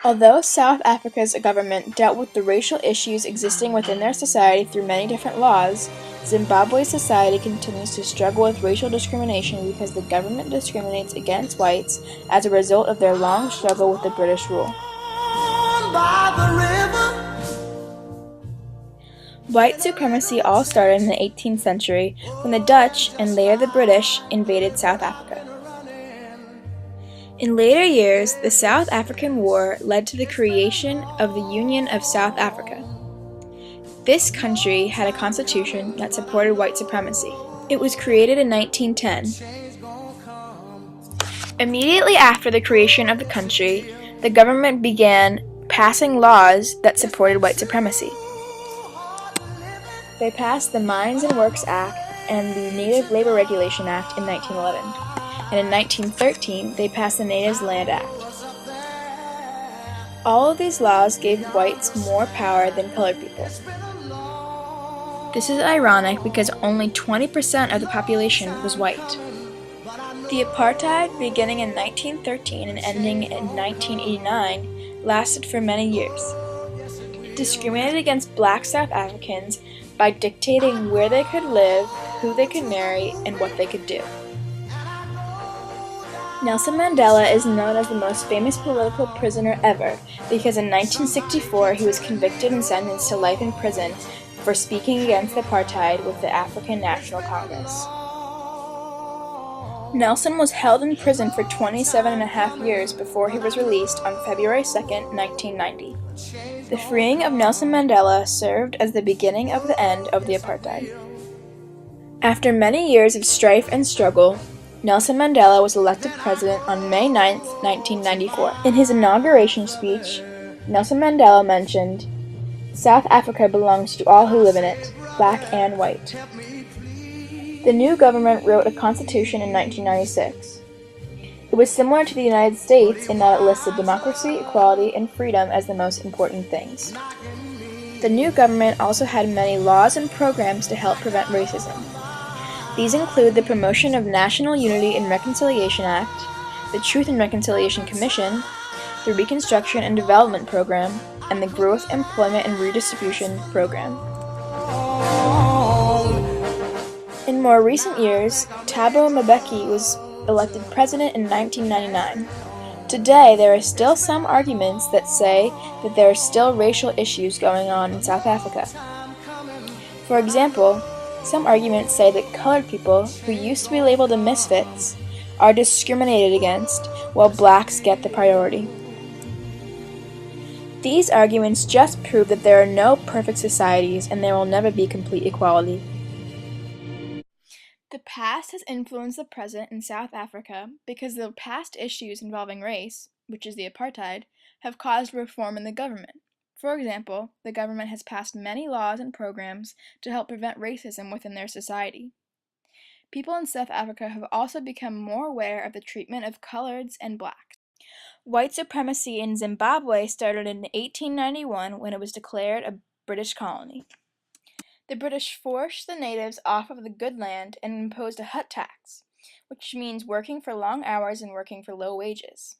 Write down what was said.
Although South Africa's government dealt with the racial issues existing within their society through many different laws, Zimbabwe's society continues to struggle with racial discrimination because the government discriminates against whites as a result of their long struggle with the British rule. White supremacy all started in the 18th century when the Dutch, and later the British, invaded South Africa. In later years, the South African War led to the creation of the Union of South Africa. This country had a constitution that supported white supremacy. It was created in 1910. Immediately after the creation of the country, the government began passing laws that supported white supremacy. They passed the Mines and Works Act and the Native Labor Regulation Act in 1911. And in 1913, they passed the Natives Land Act. All of these laws gave whites more power than colored people. This is ironic because only 20% of the population was white. The apartheid, beginning in 1913 and ending in 1989, lasted for many years. It discriminated against black South Africans by dictating where they could live, who they could marry, and what they could do. Nelson Mandela is known as the most famous political prisoner ever because in 1964 he was convicted and sentenced to life in prison for speaking against apartheid with the African National Congress. Nelson was held in prison for 27.5 years before he was released on February 2, 1990. The freeing of Nelson Mandela served as the beginning of the end of the apartheid. After many years of strife and struggle, Nelson Mandela was elected president on May 9, 1994. In his inauguration speech, Nelson Mandela mentioned, "South Africa belongs to all who live in it, black and white." The new government wrote a constitution in 1996. It was similar to the United States in that it listed democracy, equality, and freedom as the most important things. The new government also had many laws and programs to help prevent racism. These include the Promotion of National Unity and Reconciliation Act, the Truth and Reconciliation Commission, the Reconstruction and Development Program, and the Growth, Employment, and Redistribution Program. In more recent years, Thabo Mbeki was elected president in 1999. Today, there are still some arguments that say that there are still racial issues going on in South Africa. For example, some arguments say that colored people, who used to be labeled the misfits, are discriminated against, while blacks get the priority. These arguments just prove that there are no perfect societies and there will never be complete equality. The past has influenced the present in South Africa because the past issues involving race, which is the apartheid, have caused reform in the government. For example, the government has passed many laws and programs to help prevent racism within their society. People in South Africa have also become more aware of the treatment of coloreds and blacks. White supremacy in Zimbabwe started in 1891 when it was declared a British colony. The British forced the natives off of the good land and imposed a hut tax, which means working for long hours and working for low wages.